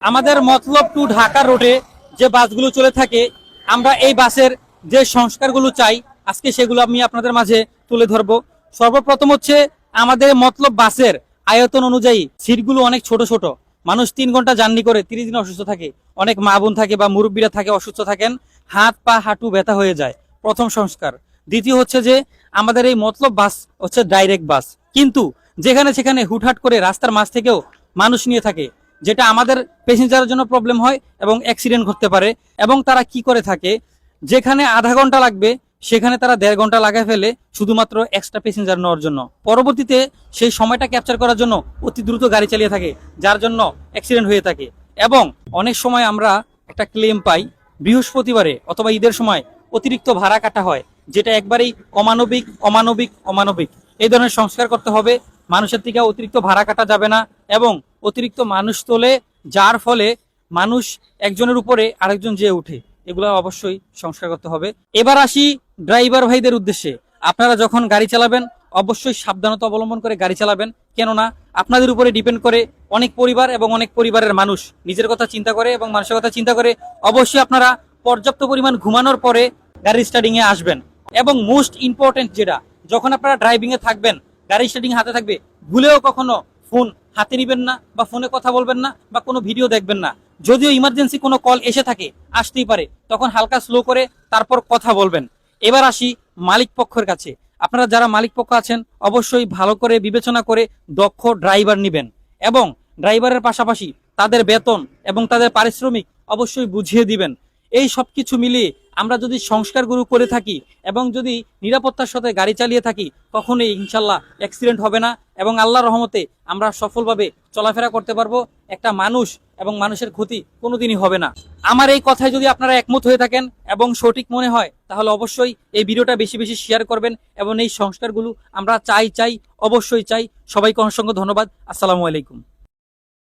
আমাদের মতলব টু ঢাকা রোডে যে বাসগুলো চলে থাকে, আমরা এই বাসের যে সংস্কারগুলো চাই আজকে সেগুলো আমি আপনাদের মাঝে তুলে ধরবো। সর্বপ্রথম হচ্ছে আমাদের মতলব বাসের আয়তন অনুযায়ী সিটগুলো অনেক ছোট ছোট। মানুষ 3 ঘন্টা জার্নি করে 30 দিন অসুস্থ থাকে, অনেক মা বোন থাকে বা মুরব্বীরা থাকে অসুস্থ থাকেন, হাত পা হাঁটু ব্যথা হয়ে যায়। প্রথম সংস্কার। দ্বিতীয় হচ্ছে যে আমাদের এই মতলব বাস হচ্ছে ডাইরেক্ট বাস, কিন্তু যেখানে সেখানে হুটহাট করে রাস্তার মাঝ থেকেও মানুষ নিয়ে থাকে, যেটা আমাদের প্যাসেঞ্জারের জন্য প্রবলেম হয় এবং অ্যাক্সিডেন্ট ঘটতে পারে। এবং তারা কি করে থাকে, যেখানে আধা ঘন্টা লাগবে সেখানে তারা 1.5 ঘন্টা লাগায় ফেলে শুধুমাত্র এক্সট্রা প্যাসেঞ্জার নেওয়ার জন্য। পরবর্তীতে সেই সময়টা ক্যাপচার করার জন্য অতি দ্রুত গাড়ি চালিয়ে থাকে, যার জন্য অ্যাক্সিডেন্ট হয়ে থাকে। এবং অনেক সময় আমরা একটা ক্লেম পাই, বৃহস্পতিবারে অথবা ঈদের সময় অতিরিক্ত ভাড়া কাটা হয়, যেটা একবারেই অমানবিক অমানবিক অমানবিক। এই ধরনের সংস্কার করতে হবে। মানুষের থেকে অতিরিক্ত ভাড়া কাটা যাবে না এবং অতিরিক্ত মানুষ তোলে, যার ফলে মানুষ একজনের উপরে আরেকজন যেয়ে উঠে, এগুলো অবশ্যই সংস্কার করতে হবে। এবার আসি ড্রাইভার ভাইদের উদ্দেশ্যে। আপনারা যখন গাড়ি চালাবেন অবশ্যই সাবধানতা অবলম্বন করে গাড়ি চালাবেন, কেননা আপনাদের উপরে ডিপেন্ড করে অনেক পরিবার এবং অনেক পরিবারের মানুষ নিজের কথা চিন্তা করে এবং মানুষের কথা চিন্তা করে। অবশ্যই আপনারা পর্যাপ্ত পরিমাণ ঘুমানোর পরে গাড়ি স্টার্টিং এ আসবেন। এবং মোস্ট ইম্পর্টেন্ট যেটা, যখন আপনারা ড্রাইভিং এ থাকবেন, গাড়ি স্টার্টিং হাতে থাকবে, ভুলেও কখনো ফোন হাতে নিবেন না বা ফোনে কথা বলবেন না বা কোনো ভিডিও দেখবেন না। যদিও ইমার্জেন্সি কোনো কল এসে থাকে, আসতেই পারে, তখন হালকা স্লো করে তারপর কথা বলবেন। এবার আসি মালিক পক্ষের কাছে। আপনারা যারা মালিক পক্ষ আছেন অবশ্যই ভালো করে বিবেচনা করে দক্ষ ড্রাইভার নিবেন এবং ড্রাইভারের পাশাপাশি তাদের বেতন এবং তাদের পারিশ্রমিক অবশ্যই বুঝিয়ে দিবেন। এই সব কিছু মিলিয়ে আমরা যদি সংস্কারগুলো করে থাকি এবং যদি নিরাপত্তার সাথে গাড়ি চালিয়ে থাকি, কখনোই ইনশাল্লাহ অ্যাক্সিডেন্ট হবে না এবং আল্লাহর রহমতে আমরা সফলভাবে চলাফেরা করতে পারবো। একটা মানুষ এবং মানুষের ক্ষতি কোনোদিনই হবে না। আমার এই কথায় যদি আপনারা একমত হয়ে থাকেন এবং সঠিক মনে হয়, তাহলে অবশ্যই এই ভিডিওটা বেশি বেশি শেয়ার করবেন এবং এই সংস্কারগুলো আমরা চাই অবশ্যই চাই। সবাইকে অসংখ্য ধন্যবাদ। আসসালামু আলাইকুম।